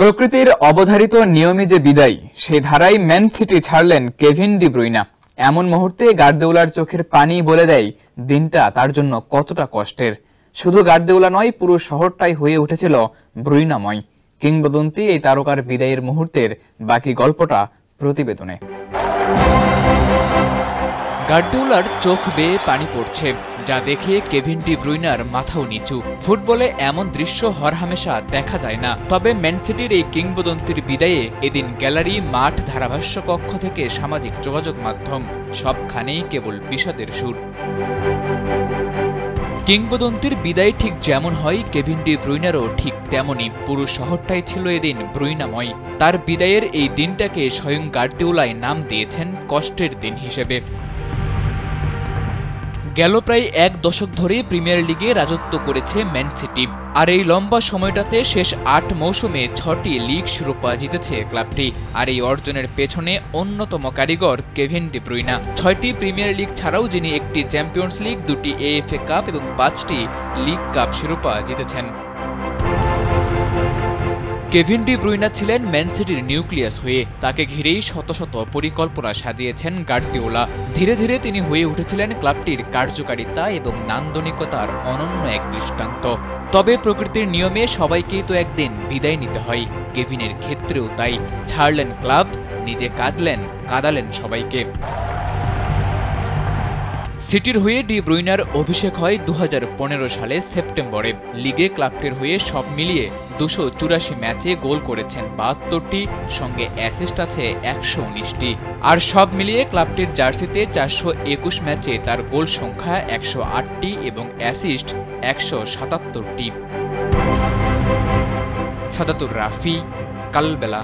প্রকৃতির অবধারিত নিয়মে যে বিদায়, সেই ধারায় ম্যান সিটি ছাড়লেন কেভিন ডি ব্রুইনা। এমন মুহূর্তে গার্দিওলার চোখের পানি বলে দেয় দিনটা তার জন্য কতটা কষ্টের। শুধু গার্দিওলা নয়, পুরো শহরটাই হয়ে উঠেছিল ব্রুইনাময়। কিংবদন্তি এই তারকার বিদায়ের মুহূর্তের বাকি গল্পটা প্রতিবেদনে। গার্দিওলার চোখ বেয়ে পানি পড়ছে, যা দেখে কেভিন ডি ব্রুইনার মাথাও নিচু। ফুটবলে এমন দৃশ্য হরহামেশা দেখা যায় না। তবে ম্যান সিটির এই কিংবদন্তির বিদায়ে এদিন গ্যালারি, মাঠ, ধারাভাষ্য কক্ষ থেকে সামাজিক যোগাযোগ মাধ্যম সবখানেই কেবল বিষাদের সুর। কিংবদন্তির বিদায় ঠিক যেমন হয়, কেভিন ডি ব্রুইনারও ঠিক তেমনই। পুরো শহরটাই ছিল এদিন ব্রুইনাময়। তার বিদায়ের এই দিনটাকে স্বয়ং গার্দিওলাই নাম দিয়েছেন কষ্টের দিন হিসেবে। গেল প্রায় এক দশক ধরে প্রিমিয়ার লিগে রাজত্ব করেছে ম্যান সিটি। আর এই লম্বা সময়টাতে শেষ ৮ মৌসুমে ৬টি লিগ শিরোপা জিতেছে ক্লাবটি। আর এই অর্জনের পেছনে অন্যতম কারিগর কেভিন ডি ব্রুইনা। ৬টি প্রিমিয়ার লিগ ছাড়াও যিনি একটি চ্যাম্পিয়ন্স লিগ, ২টি এএফএ কাপ এবং ৫টি লিগ কাপ শিরোপা জিতেছেন। কেভিন ডি ব্রুইনা ছিলেন ম্যান সিটির নিউক্লিয়াস হয়ে। তাকে ঘিরেই শত শত পরিকল্পনা সাজিয়েছেন গার্দিওলা। ধীরে ধীরে তিনি হয়ে উঠেছিলেন ক্লাবটির কার্যকারিতা এবং নান্দনিকতার অনন্য এক দৃষ্টান্ত। তবে প্রকৃতির নিয়মে সবাইকেই তো একদিন বিদায় নিতে হয়। কেভিনের ক্ষেত্রেও তাই। ছাড়লেন ক্লাব, নিজে কাঁদালেন সবাইকে। সিটির হয়ে ডি ব্রুইনার অভিষেক হয় ২০১৫ সালে সেপ্টেম্বরে। লিগে ক্লাবটির হয়ে সব মিলিয়ে ২৮৪ ম্যাচে গোল করেছেন ৭২টি, সঙ্গে অ্যাসিস্ট আছে ১১৯টি। আর সব মিলিয়ে ক্লাবটির জার্সিতে ৪২১ ম্যাচে তার গোল সংখ্যা ১০৮টি এবং অ্যাসিস্ট ১৭৭টি। সাদাতুর রাফি, কালবেলা।